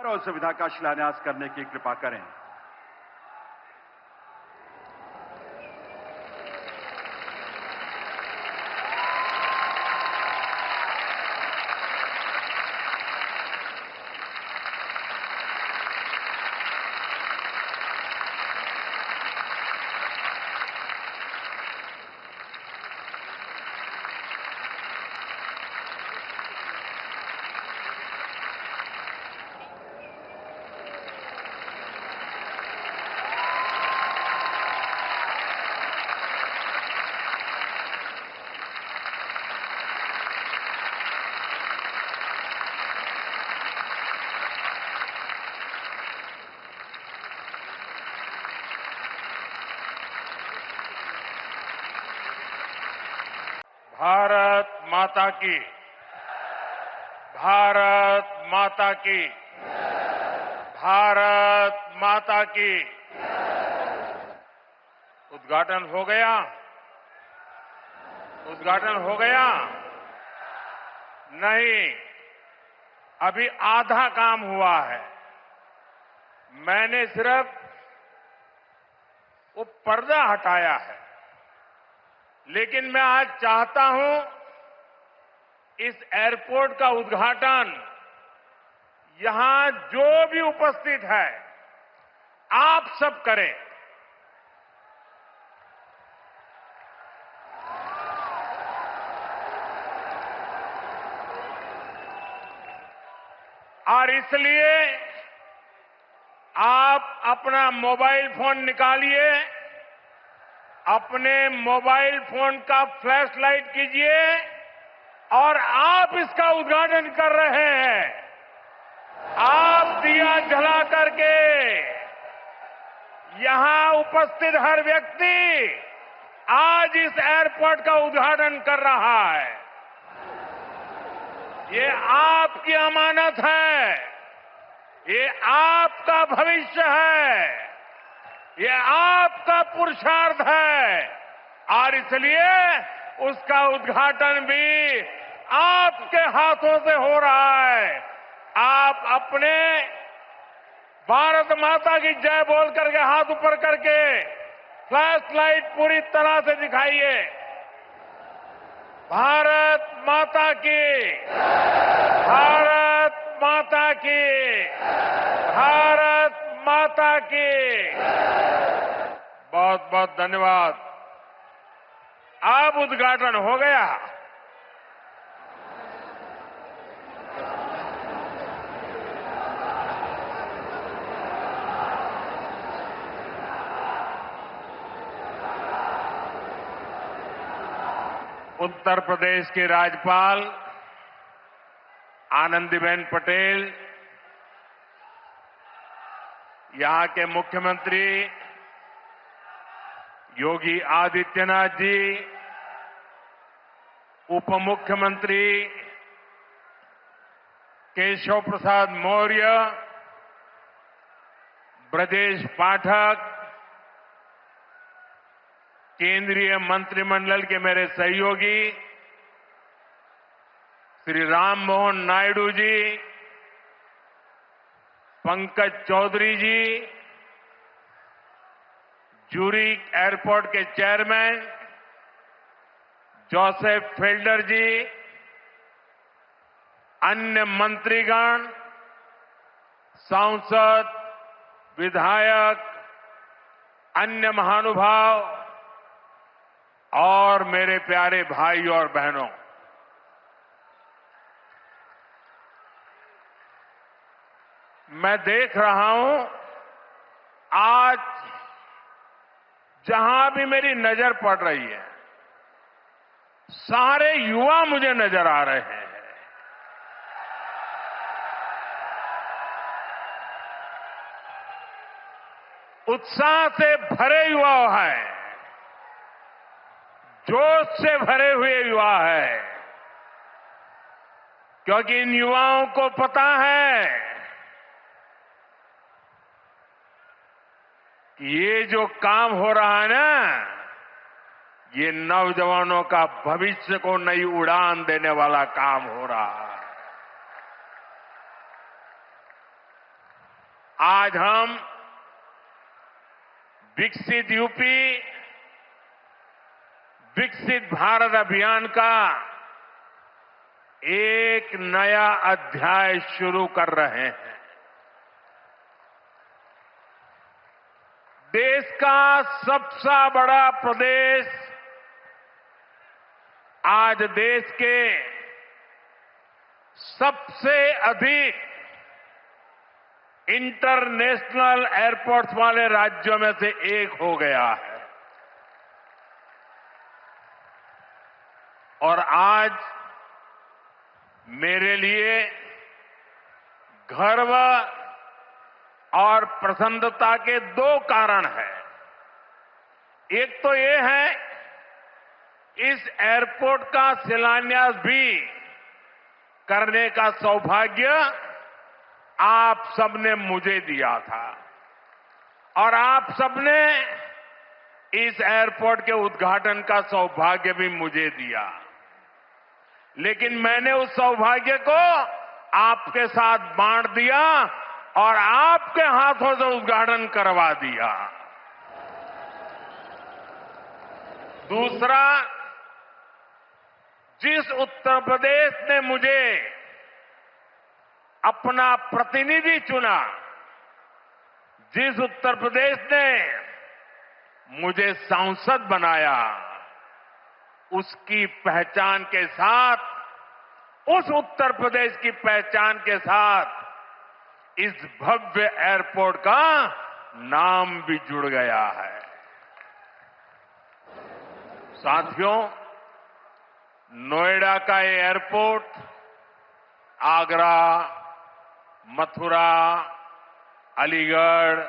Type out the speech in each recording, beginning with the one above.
और सुविधा का शिलान्यास करने की कृपा करें। भारत माता की, भारत माता की, भारत माता की। उद्घाटन हो गया, उद्घाटन हो गया? नहीं, अभी आधा काम हुआ है। मैंने सिर्फ वो पर्दा हटाया है, लेकिन मैं आज चाहता हूं इस एयरपोर्ट का उद्घाटन यहां जो भी उपस्थित है आप सब करें। और इसलिए आप अपना मोबाइल फोन निकालिए, अपने मोबाइल फोन का फ्लैश लाइट कीजिए और आप इसका उद्घाटन कर रहे हैं। आप दिया जला करके यहां उपस्थित हर व्यक्ति आज इस एयरपोर्ट का उद्घाटन कर रहा है। ये आपकी अमानत है, ये आपका भविष्य है, ये आपका पुरुषार्थ है और इसलिए उसका उद्घाटन भी आपके हाथों से हो रहा है। आप अपने भारत माता की जय बोल करके हाथ ऊपर करके फ्लैश लाइट पूरी तरह से दिखाइए। भारत माता की, भारत माता की, भारत माता की। बहुत बहुत धन्यवाद। अब उद्घाटन हो गया। उत्तर प्रदेश के राज्यपाल आनंदीबेन पटेल, यहां के मुख्यमंत्री योगी आदित्यनाथ जी, उप मुख्यमंत्री केशव प्रसाद मौर्य, ब्रजेश पाठक, केंद्रीय मंत्रिमंडल के मेरे सहयोगी श्री राम मोहन नायडू जी, पंकज चौधरी जी, ज्यूरिख एयरपोर्ट के चेयरमैन जोसेफ फेल्डर जी, अन्य मंत्रीगण, सांसद, विधायक, अन्य महानुभाव और मेरे प्यारे भाई और बहनों, मैं देख रहा हूं आज जहां भी मेरी नजर पड़ रही है सारे युवा मुझे नजर आ रहे हैं। उत्साह से भरे युवा हैं, जोश से भरे हुए युवा हैं, क्योंकि इन युवाओं को पता है कि ये जो काम हो रहा है ना, ये नौजवानों का भविष्य को नई उड़ान देने वाला काम हो रहा है। आज हम विकसित यूपी, विकसित भारत अभियान का एक नया अध्याय शुरू कर रहे हैं। देश का सबसे बड़ा प्रदेश आज देश के सबसे अधिक इंटरनेशनल एयरपोर्ट्स वाले राज्यों में से एक हो गया है। और आज मेरे लिए गर्व और प्रसन्नता के दो कारण हैं। एक तो ये है, इस एयरपोर्ट का शिलान्यास भी करने का सौभाग्य आप सबने मुझे दिया था और आप सबने इस एयरपोर्ट के उद्घाटन का सौभाग्य भी मुझे दिया। लेकिन मैंने उस सौभाग्य को आपके साथ बांट दिया और आपके हाथों से उद्घाटन करवा दिया। दूसरा, जिस उत्तर प्रदेश ने मुझे अपना प्रतिनिधि चुना, जिस उत्तर प्रदेश ने मुझे सांसद बनाया, उसकी पहचान के साथ, उस उत्तर प्रदेश की पहचान के साथ इस भव्य एयरपोर्ट का नाम भी जुड़ गया है। साथियों, नोएडा का ये एयरपोर्ट आगरा, मथुरा, अलीगढ़,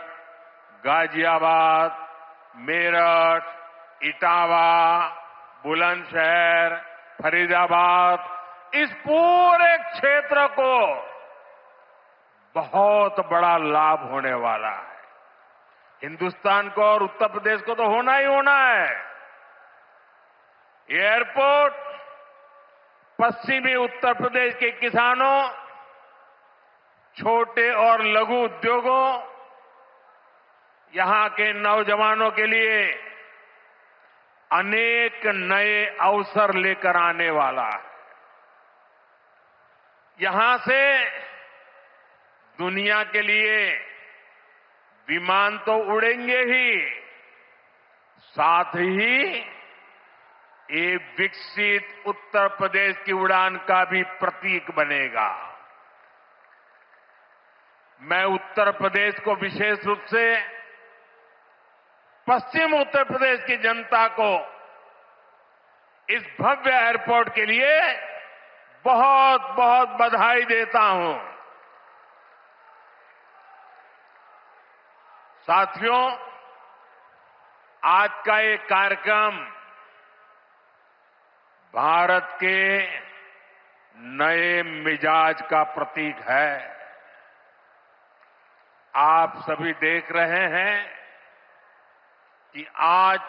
गाजियाबाद, मेरठ, इटावा, बुलंदशहर, फरीदाबाद, इस पूरे क्षेत्र को बहुत बड़ा लाभ होने वाला है। हिंदुस्तान को और उत्तर प्रदेश को तो होना ही होना है। ये एयरपोर्ट पश्चिमी उत्तर प्रदेश के किसानों, छोटे और लघु उद्योगों, यहां के नौजवानों के लिए अनेक नए अवसर लेकर आने वाला है। यहां से दुनिया के लिए विमान तो उड़ेंगे ही, साथ ही ये विकसित उत्तर प्रदेश की उड़ान का भी प्रतीक बनेगा। मैं उत्तर प्रदेश को विशेष रूप से पश्चिम उत्तर प्रदेश की जनता को इस भव्य एयरपोर्ट के लिए बहुत बहुत बधाई देता हूं। साथियों, आज का ये कार्यक्रम भारत के नए मिजाज का प्रतीक है। आप सभी देख रहे हैं कि आज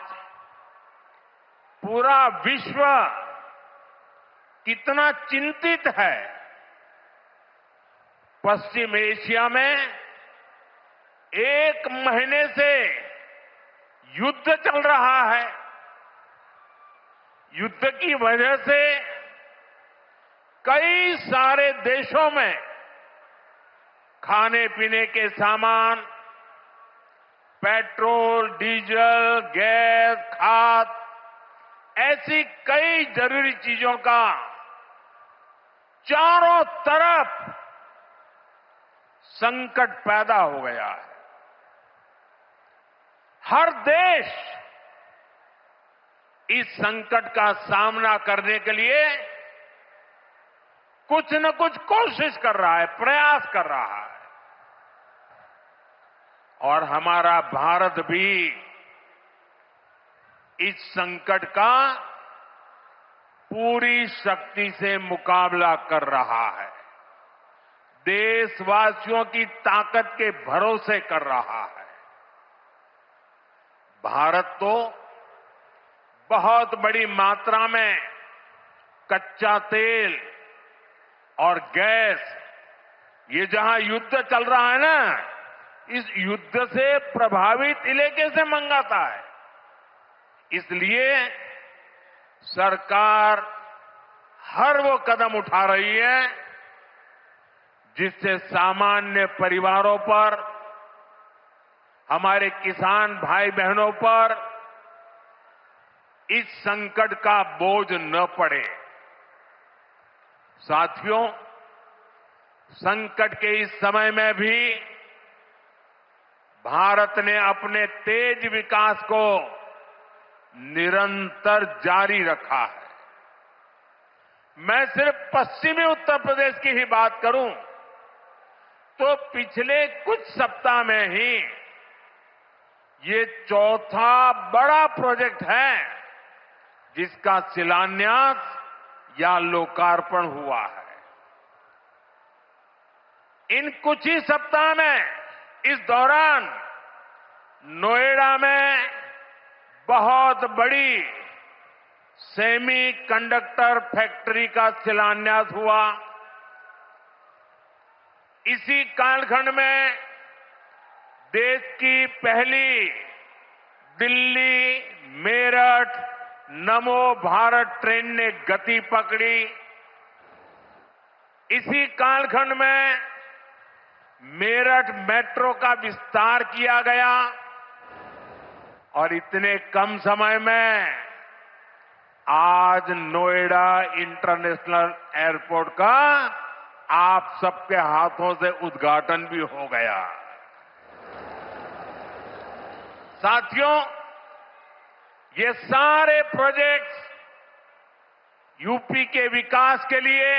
पूरा विश्व कितना चिंतित है। पश्चिम एशिया में एक महीने से युद्ध चल रहा है। युद्ध की वजह से कई सारे देशों में खाने पीने के सामान, पेट्रोल, डीजल, गैस, खाद, ऐसी कई जरूरी चीजों का चारों तरफ संकट पैदा हो गया है। हर देश इस संकट का सामना करने के लिए कुछ न कुछ कोशिश कर रहा है, प्रयास कर रहा है। और हमारा भारत भी इस संकट का पूरी शक्ति से मुकाबला कर रहा है, देशवासियों की ताकत के भरोसे कर रहा है। भारत तो बहुत बड़ी मात्रा में कच्चा तेल और गैस, ये जहां युद्ध चल रहा है ना, इस युद्ध से प्रभावित इलाके से मंगाता है। इसलिए सरकार हर वो कदम उठा रही है जिससे सामान्य परिवारों पर, हमारे किसान भाई बहनों पर इस संकट का बोझ न पड़े। साथियों, संकट के इस समय में भी भारत ने अपने तेज विकास को निरंतर जारी रखा है। मैं सिर्फ पश्चिमी उत्तर प्रदेश की ही बात करूं तो पिछले कुछ सप्ताह में ही ये चौथा बड़ा प्रोजेक्ट है जिसका शिलान्यास या लोकार्पण हुआ है। इन कुछ ही सप्ताह में, इस दौरान नोएडा में बहुत बड़ी सेमी कंडक्टर फैक्ट्री का शिलान्यास हुआ। इसी कालखंड में देश की पहली दिल्ली मेरठ नमो भारत ट्रेन ने गति पकड़ी। इसी कालखंड में मेरठ मेट्रो का विस्तार किया गया और इतने कम समय में आज नोएडा इंटरनेशनल एयरपोर्ट का आप सबके हाथों से उद्घाटन भी हो गया। साथियों, ये सारे प्रोजेक्ट्स यूपी के विकास के लिए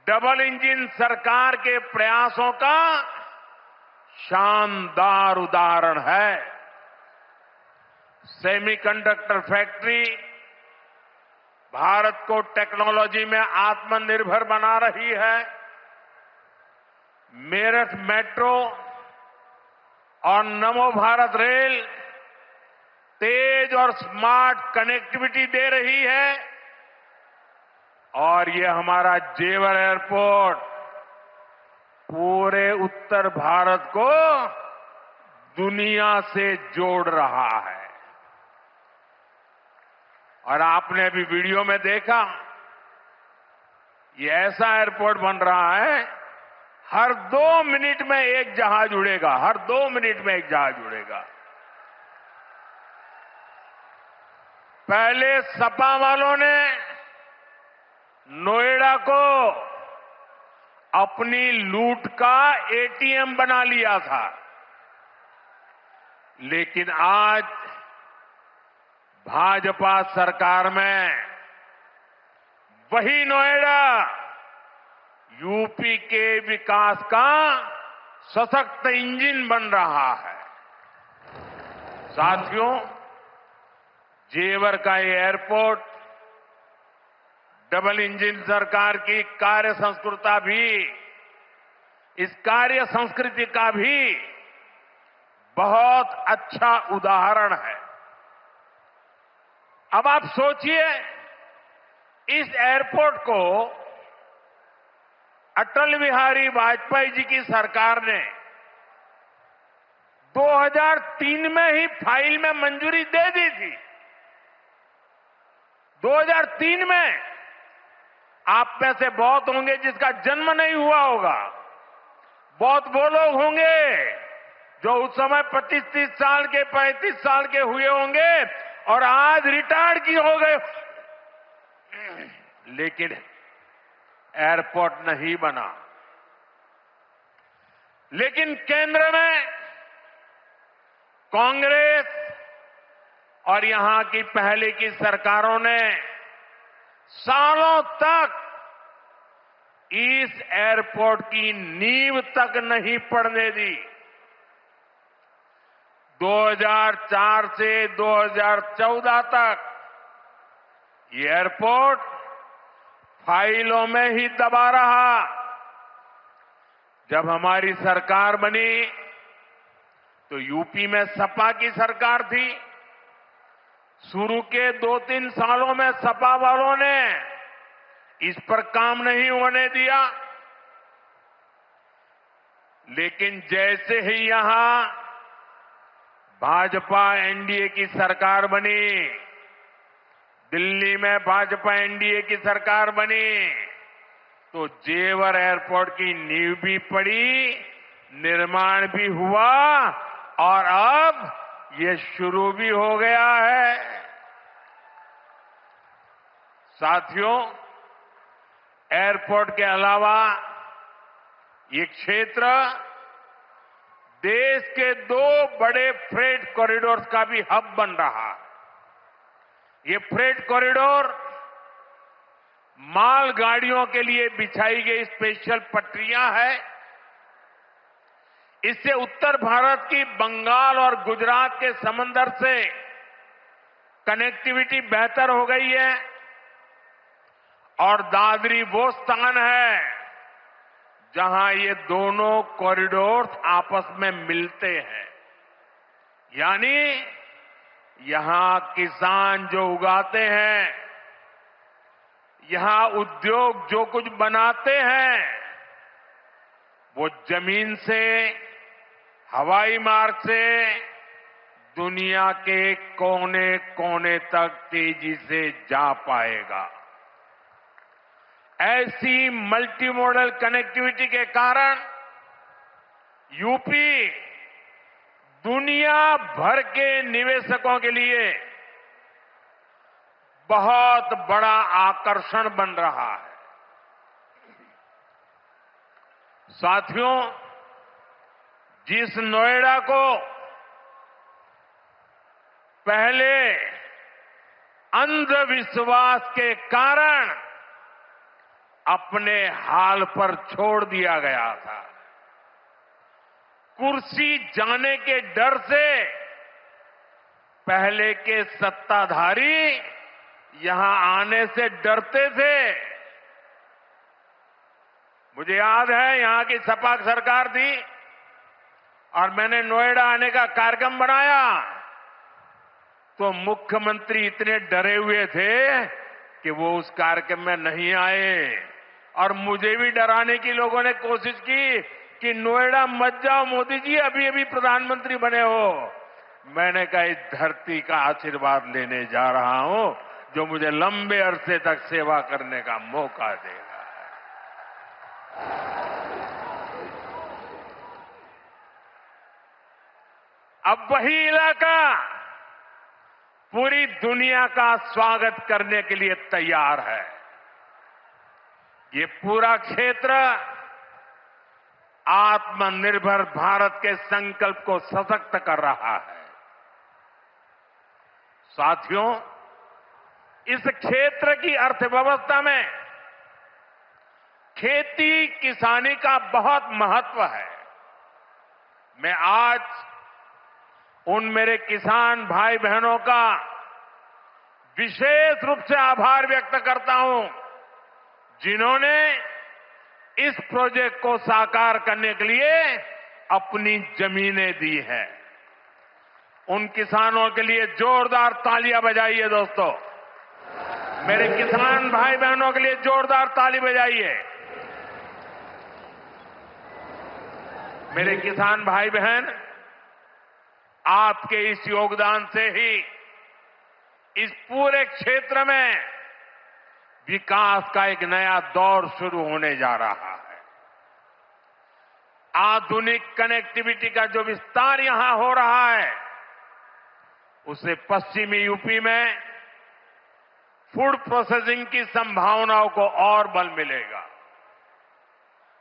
डबल इंजन सरकार के प्रयासों का शानदार उदाहरण है। सेमीकंडक्टर फैक्ट्री भारत को टेक्नोलॉजी में आत्मनिर्भर बना रही है। मेरठ मेट्रो और नमो भारत रेल तेज और स्मार्ट कनेक्टिविटी दे रही है और ये हमारा जेवर एयरपोर्ट पूरे उत्तर भारत को दुनिया से जोड़ रहा है। और आपने अभी वीडियो में देखा, ये ऐसा एयरपोर्ट बन रहा है, हर 2 मिनट में एक जहाज उड़ेगा, हर 2 मिनट में एक जहाज उड़ेगा। पहले सपा वालों ने नोएडा को अपनी लूट का एटीएम बना लिया था, लेकिन आज भाजपा सरकार में वही नोएडा यूपी के विकास का सशक्त इंजन बन रहा है। साथियों, जेवर का ये एयरपोर्ट डबल इंजन सरकार की कार्य संस्कृति भी, इस कार्य संस्कृति का भी बहुत अच्छा उदाहरण है। अब आप सोचिए, इस एयरपोर्ट को अटल बिहारी वाजपेयी जी की सरकार ने 2003 में ही फाइल में मंजूरी दे दी थी। 2003 में आप में से बहुत होंगे जिसका जन्म नहीं हुआ होगा। बहुत वो लोग होंगे जो उस समय 25-30 साल के, 35 साल के हुए होंगे और आज रिटायर्ड की हो गए, लेकिन एयरपोर्ट नहीं बना। लेकिन केंद्र में कांग्रेस और यहां की पहले की सरकारों ने सालों तक इस एयरपोर्ट की नींव तक नहीं पड़ने दी। 2004 से 2014 तक ये एयरपोर्ट फाइलों में ही दबा रहा। जब हमारी सरकार बनी तो यूपी में सपा की सरकार थी। शुरू के 2-3 सालों में सपा वालों ने इस पर काम नहीं होने दिया। लेकिन जैसे ही यहां भाजपा एनडीए की सरकार बनी, दिल्ली में भाजपा एनडीए की सरकार बनी, तो जेवर एयरपोर्ट की नींव भी पड़ी, निर्माण भी हुआ और अब ये शुरू भी हो गया है। साथियों, एयरपोर्ट के अलावा ये क्षेत्र देश के 2 बड़े फ्रेट कॉरिडोर्स का भी हब बन रहा है। ये फ्रेट कॉरिडोर मालगाड़ियों के लिए बिछाई गई स्पेशल पटरियां हैं। इससे उत्तर भारत की बंगाल और गुजरात के समंदर से कनेक्टिविटी बेहतर हो गई है और दादरी वो स्थान है जहां ये दोनों कॉरिडोर्स आपस में मिलते हैं। यानी यहां किसान जो उगाते हैं, यहां उद्योग जो कुछ बनाते हैं, वो जमीन से, हवाई मार्ग से दुनिया के कोने कोने तक तेजी से जा पाएगा। ऐसी मल्टी मॉडल कनेक्टिविटी के कारण यूपी दुनिया भर के निवेशकों के लिए बहुत बड़ा आकर्षण बन रहा है। साथियों, जिस नोएडा को पहले अंधविश्वास के कारण अपने हाल पर छोड़ दिया गया था, कुर्सी जाने के डर से पहले के सत्ताधारी यहां आने से डरते थे। मुझे याद है यहां की सपा सरकार थी और मैंने नोएडा आने का कार्यक्रम बनाया, तो मुख्यमंत्री इतने डरे हुए थे कि वो उस कार्यक्रम में नहीं आए और मुझे भी डराने की लोगों ने कोशिश की कि नोएडा मत जाओ मोदी जी, अभी अभी प्रधानमंत्री बने हो। मैंने कहा इस धरती का आशीर्वाद लेने जा रहा हूं जो मुझे लंबे अरसे तक सेवा करने का मौका देगा। अब वही इलाका पूरी दुनिया का स्वागत करने के लिए तैयार है। ये पूरा क्षेत्र आत्मनिर्भर भारत के संकल्प को सशक्त कर रहा है। साथियों, इस क्षेत्र की अर्थव्यवस्था में खेती किसानी का बहुत महत्व है। मैं आज उन मेरे किसान भाई बहनों का विशेष रूप से आभार व्यक्त करता हूं जिन्होंने इस प्रोजेक्ट को साकार करने के लिए अपनी जमीनें दी हैं। उन किसानों के लिए जोरदार तालियां बजाइए दोस्तों। मेरे किसान भाई बहनों के लिए जोरदार ताली बजाइए। मेरे किसान भाई बहन, आपके इस योगदान से ही इस पूरे क्षेत्र में विकास का एक नया दौर शुरू होने जा रहा है। आधुनिक कनेक्टिविटी का जो विस्तार यहां हो रहा है, उससे पश्चिमी यूपी में फूड प्रोसेसिंग की संभावनाओं को और बल मिलेगा।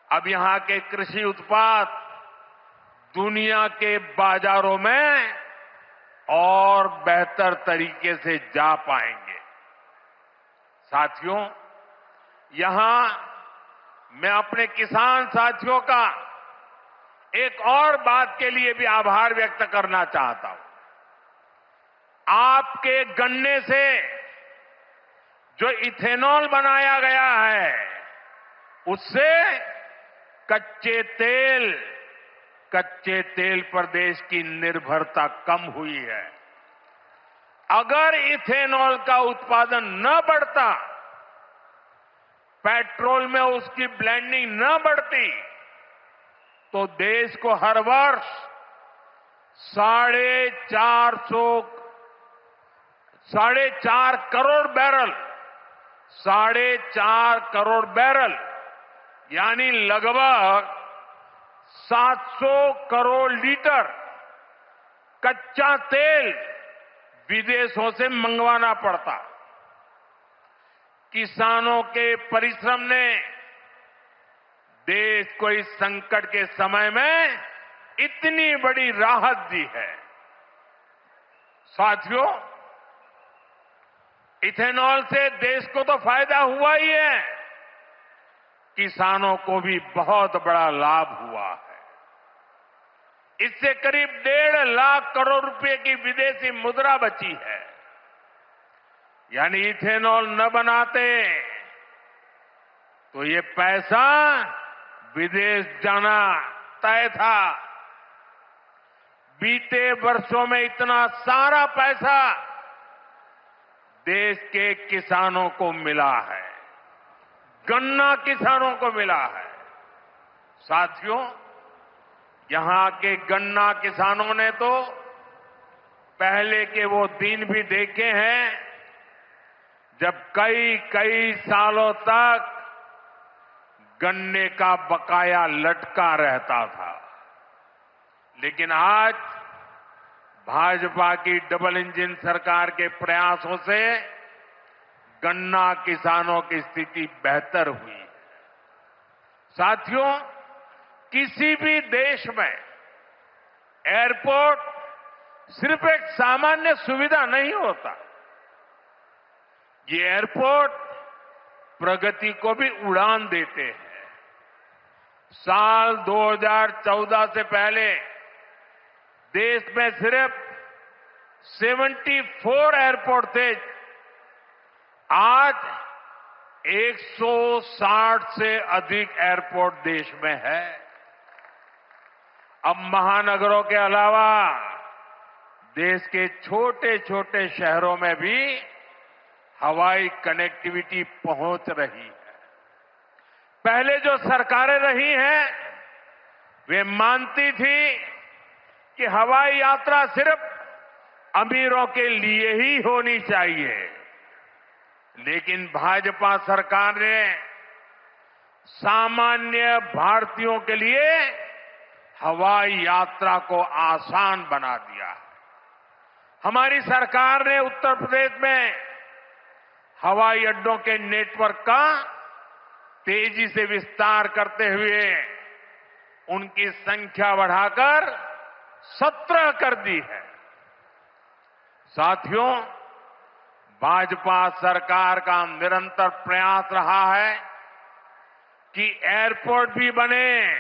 अब यहां के कृषि उत्पाद दुनिया के बाजारों में और बेहतर तरीके से जा पाएंगे। साथियों, यहां मैं अपने किसान साथियों का एक और बात के लिए भी आभार व्यक्त करना चाहता हूं। आपके गन्ने से जो इथेनॉल बनाया गया है, उससे कच्चे तेल पर देश की निर्भरता कम हुई है। अगर इथेनॉल का उत्पादन न बढ़ता, पेट्रोल में उसकी ब्लेंडिंग न बढ़ती, तो देश को हर वर्ष 4.5 करोड़ बैरल 4.5 करोड़ बैरल यानी लगभग 700 करोड़ लीटर कच्चा तेल विदेशों से मंगवाना पड़ता। किसानों के परिश्रम ने देश को इस संकट के समय में इतनी बड़ी राहत दी है। साथियों, इथेनॉल से देश को तो फायदा हुआ ही है, किसानों को भी बहुत बड़ा लाभ हुआ है। इससे करीब 1.5 लाख करोड़ रुपए की विदेशी मुद्रा बची है। यानी इथेनॉल न बनाते तो ये पैसा विदेश जाना तय था। बीते वर्षों में इतना सारा पैसा देश के किसानों को मिला है, गन्ना किसानों को मिला है। साथियों, यहां के गन्ना किसानों ने तो पहले के वो दिन भी देखे हैं जब कई सालों तक गन्ने का बकाया लटका रहता था। लेकिन आज भाजपा की डबल इंजन सरकार के प्रयासों से गन्ना किसानों की स्थिति बेहतर हुई है। साथियों, किसी भी देश में एयरपोर्ट सिर्फ एक सामान्य सुविधा नहीं होता। ये एयरपोर्ट प्रगति को भी उड़ान देते हैं। साल 2014 से पहले देश में सिर्फ 74 एयरपोर्ट थे। आज 160 से अधिक एयरपोर्ट देश में है। अब महानगरों के अलावा देश के छोटे छोटे शहरों में भी हवाई कनेक्टिविटी पहुंच रही है। पहले जो सरकारें रही हैं वे मानती थी कि हवाई यात्रा सिर्फ अमीरों के लिए ही होनी चाहिए। लेकिन भाजपा सरकार ने सामान्य भारतीयों के लिए हवाई यात्रा को आसान बना दिया। हमारी सरकार ने उत्तर प्रदेश में हवाई अड्डों के नेटवर्क का तेजी से विस्तार करते हुए उनकी संख्या बढ़ाकर 17 कर दी है। साथियों, भाजपा सरकार का निरंतर प्रयास रहा है कि एयरपोर्ट भी बने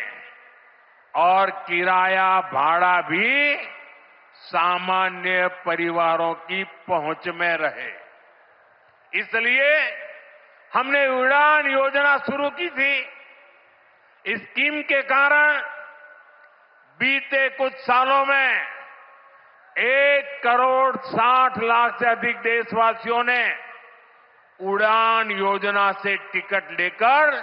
और किराया भाड़ा भी सामान्य परिवारों की पहुंच में रहे। इसलिए हमने उड़ान योजना शुरू की थी। इस स्कीम के कारण बीते कुछ सालों में 1,60,00,000 से अधिक देशवासियों ने उड़ान योजना से टिकट लेकर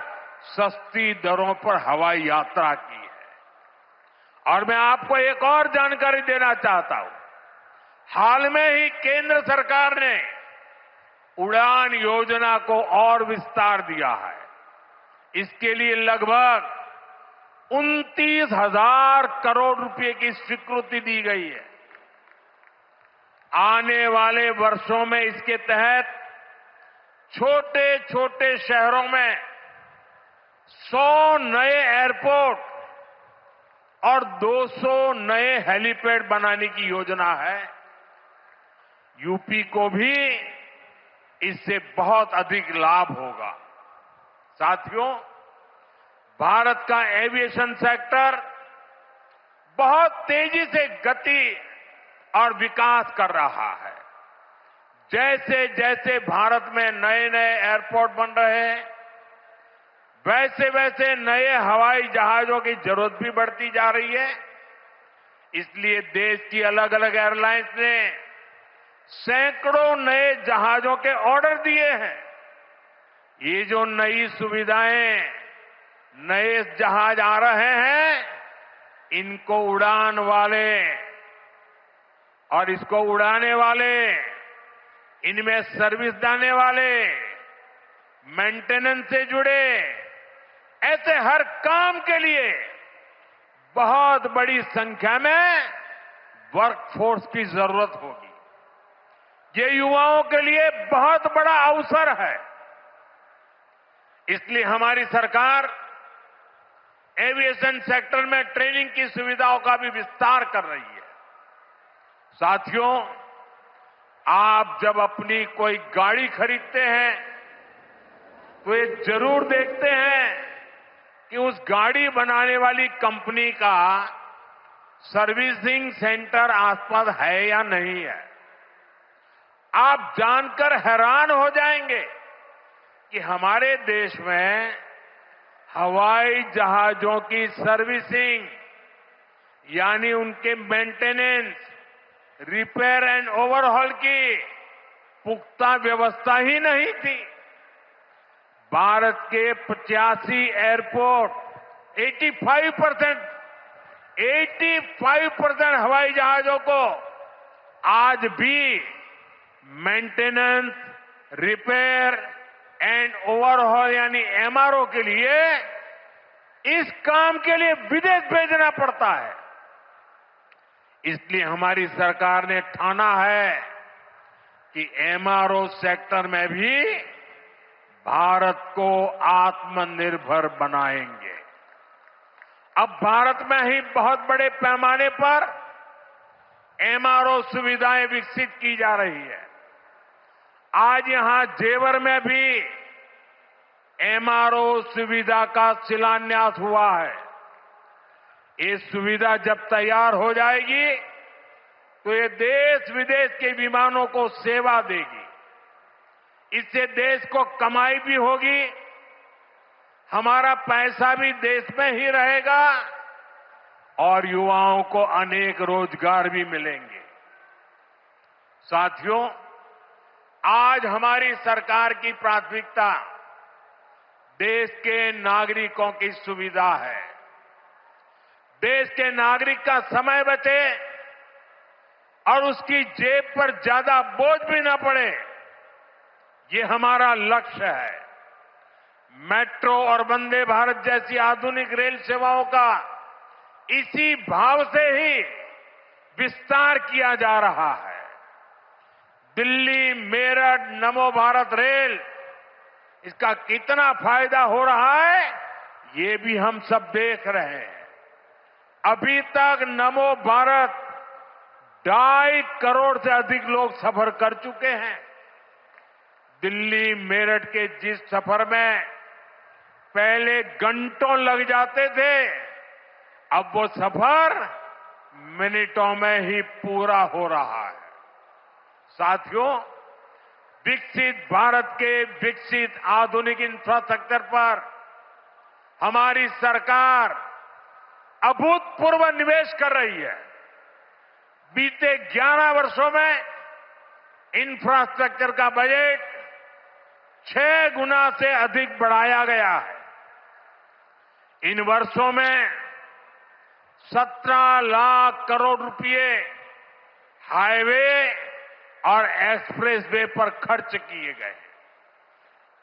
सस्ती दरों पर हवाई यात्रा की है। और मैं आपको एक और जानकारी देना चाहता हूं। हाल में ही केंद्र सरकार ने उड़ान योजना को और विस्तार दिया है। इसके लिए लगभग 29,000 करोड़ रुपए की स्वीकृति दी गई है। आने वाले वर्षों में इसके तहत छोटे छोटे शहरों में 100 नए एयरपोर्ट और 200 नए हेलीपैड बनाने की योजना है। यूपी को भी इससे बहुत अधिक लाभ होगा। साथियों, भारत का एविएशन सेक्टर बहुत तेजी से गति और विकास कर रहा है। जैसे जैसे भारत में नए नए एयरपोर्ट बन रहे हैं, वैसे वैसे नए हवाई जहाजों की जरूरत भी बढ़ती जा रही है। इसलिए देश की अलग अलग एयरलाइंस ने सैकड़ों नए जहाजों के ऑर्डर दिए हैं। ये जो नई सुविधाएं, नए जहाज आ रहे हैं, इनको उड़ान वाले और इसको उड़ाने वाले, इनमें सर्विस देने वाले, मेंटेनेंस से जुड़े, ऐसे हर काम के लिए बहुत बड़ी संख्या में वर्कफोर्स की जरूरत होगी। ये युवाओं के लिए बहुत बड़ा अवसर है। इसलिए हमारी सरकार एविएशन सेक्टर में ट्रेनिंग की सुविधाओं का भी विस्तार कर रही है। साथियों, आप जब अपनी कोई गाड़ी खरीदते हैं तो ये जरूर देखते हैं कि उस गाड़ी बनाने वाली कंपनी का सर्विसिंग सेंटर आसपास है या नहीं है। आप जानकर हैरान हो जाएंगे कि हमारे देश में हवाई जहाजों की सर्विसिंग यानी उनके मेंटेनेंस, रिपेयर एंड ओवरहॉल की पुख्ता व्यवस्था ही नहीं थी। भारत के 85 एयरपोर्ट 85% हवाई जहाजों को आज भी मेंटेनेंस, रिपेयर एंड ओवरहॉल यानी एमआरओ के लिए इस काम के लिए विदेश भेजना पड़ता है। इसलिए हमारी सरकार ने ठाना है कि एमआरओ सेक्टर में भी भारत को आत्मनिर्भर बनाएंगे। अब भारत में ही बहुत बड़े पैमाने पर एमआरओ सुविधाएं विकसित की जा रही है। आज यहां जेवर में भी एमआरओ सुविधा का शिलान्यास हुआ है। ये सुविधा जब तैयार हो जाएगी तो ये देश विदेश के विमानों को सेवा देगी। इससे देश को कमाई भी होगी, हमारा पैसा भी देश में ही रहेगा और युवाओं को अनेक रोजगार भी मिलेंगे। साथियों, आज हमारी सरकार की प्राथमिकता देश के नागरिकों की सुविधा है। देश के नागरिक का समय बचे और उसकी जेब पर ज्यादा बोझ भी न पड़े, ये हमारा लक्ष्य है। मेट्रो और वंदे भारत जैसी आधुनिक रेल सेवाओं का इसी भाव से ही विस्तार किया जा रहा है। दिल्ली मेरठ नमो भारत रेल, इसका कितना फायदा हो रहा है ये भी हम सब देख रहे हैं। अभी तक नमो भारत 2.5 करोड़ से अधिक लोग सफर कर चुके हैं। दिल्ली मेरठ के जिस सफर में पहले घंटों लग जाते थे, अब वो सफर मिनटों में ही पूरा हो रहा है। साथियों, विकसित भारत के विकसित आधुनिक इंफ्रास्ट्रक्चर पर हमारी सरकार अभूतपूर्व निवेश कर रही है। बीते 11 वर्षों में इंफ्रास्ट्रक्चर का बजट 6 गुना से अधिक बढ़ाया गया है। इन वर्षों में 17 लाख करोड़ रुपए हाईवे और एक्सप्रेसवे पर खर्च किए गए।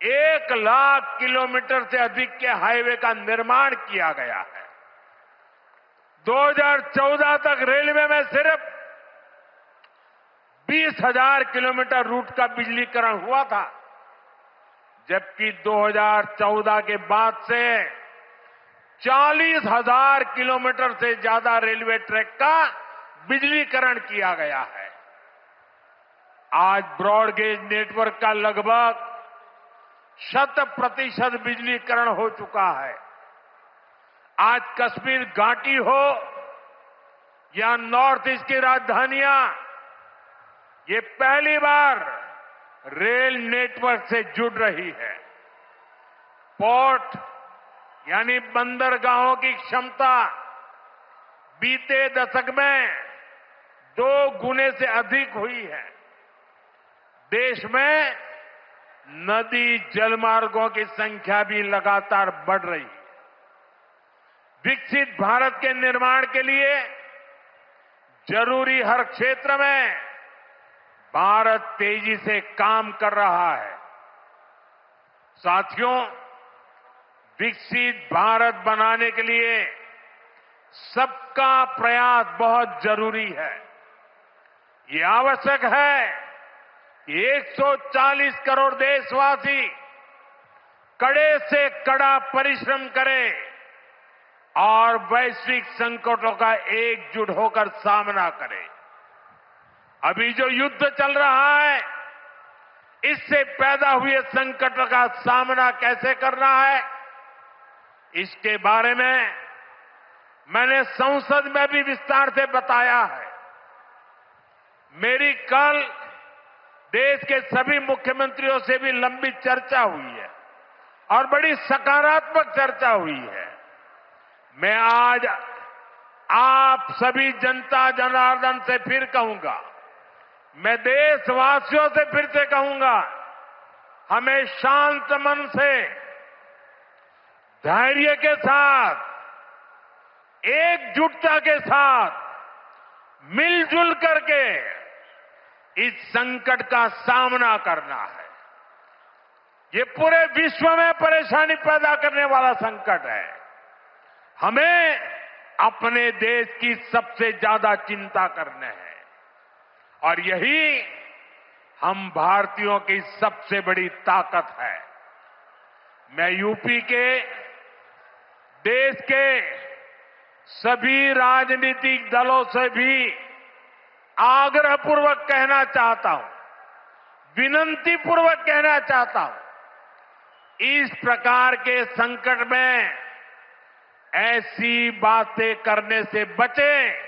1 लाख किलोमीटर से अधिक के हाईवे का निर्माण किया गया है। 2014 तक रेलवे में सिर्फ 20,000 किलोमीटर रूट का बिजलीकरण हुआ था, जबकि 2014 के बाद से 40,000 किलोमीटर से ज्यादा रेलवे ट्रैक का बिजलीकरण किया गया है। आज ब्रॉडगेज नेटवर्क का लगभग 100% बिजलीकरण हो चुका है। आज कश्मीर घाटी हो या नॉर्थ ईस्ट की राजधानियां, ये पहली बार रेल नेटवर्क से जुड़ रही है। पोर्ट यानी बंदरगाहों की क्षमता बीते दशक में 2 गुने से अधिक हुई है। देश में नदी जलमार्गों की संख्या भी लगातार बढ़ रही है। विकसित भारत के निर्माण के लिए जरूरी हर क्षेत्र में भारत तेजी से काम कर रहा है। साथियों, विकसित भारत बनाने के लिए सबका प्रयास बहुत जरूरी है। ये आवश्यक है कि 140 करोड़ देशवासी कड़े से कड़ा परिश्रम करें और वैश्विक संकटों का एकजुट होकर सामना करें। अभी जो युद्ध चल रहा है, इससे पैदा हुए संकट का सामना कैसे करना है, इसके बारे में मैंने संसद में भी विस्तार से बताया है। मेरी कल देश के सभी मुख्यमंत्रियों से भी लंबी चर्चा हुई है और बड़ी सकारात्मक चर्चा हुई है। मैं आज आप सभी जनता जनार्दन से फिर कहूंगा, मैं देशवासियों से फिर से कहूंगा, हमें शांत मन से, धैर्य के साथ, एकजुटता के साथ, मिलजुल करके इस संकट का सामना करना है। ये पूरे विश्व में परेशानी पैदा करने वाला संकट है। हमें अपने देश की सबसे ज्यादा चिंता करने है और यही हम भारतीयों की सबसे बड़ी ताकत है। मैं यूपी के, देश के सभी राजनीतिक दलों से भी आग्रहपूर्वक कहना चाहता हूं, विनंतीपूर्वक कहना चाहता हूं, इस प्रकार के संकट में ऐसी बातें करने से बचें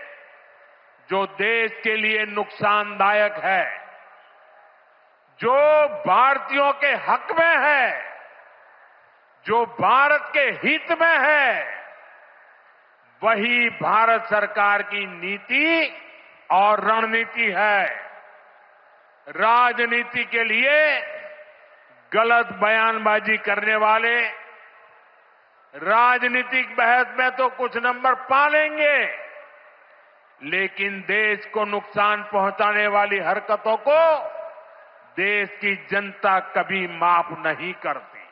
जो देश के लिए नुकसानदायक है, जो भारतीयों के हक में है, जो भारत के हित में है, वही भारत सरकार की नीति और रणनीति है। राजनीति के लिए गलत बयानबाजी करने वाले राजनीतिक बहस में तो कुछ नंबर पा लेंगे, लेकिन देश को नुकसान पहुंचाने वाली हरकतों को देश की जनता कभी माफ नहीं करती।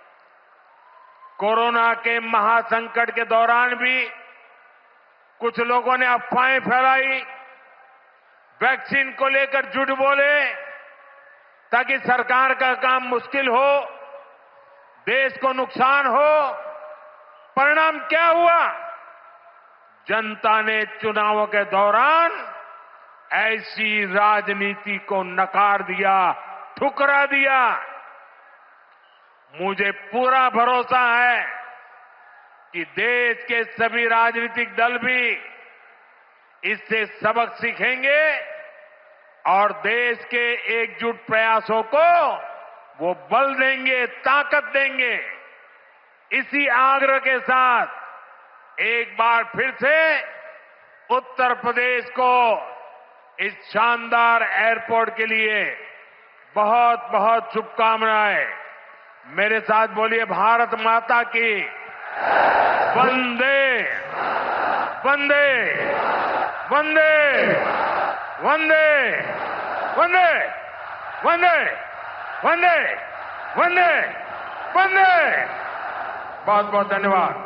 कोरोना के महासंकट के दौरान भी कुछ लोगों ने अफवाहें फैलाई, वैक्सीन को लेकर झूठ बोले ताकि सरकार का काम मुश्किल हो, देश को नुकसान हो। परिणाम क्या हुआ? जनता ने चुनावों के दौरान ऐसी राजनीति को नकार दिया, ठुकरा दिया। मुझे पूरा भरोसा है कि देश के सभी राजनीतिक दल भी इससे सबक सीखेंगे और देश के एकजुट प्रयासों को वो बल देंगे, ताकत देंगे। इसी आग्रह के साथ एक बार फिर से उत्तर प्रदेश को इस शानदार एयरपोर्ट के लिए बहुत बहुत शुभकामनाएं। मेरे साथ बोलिए, भारत माता की वंदे वंदे वंदे वंदे वंदे वंदे वंदे वंदे वंदे। बहुत बहुत धन्यवाद।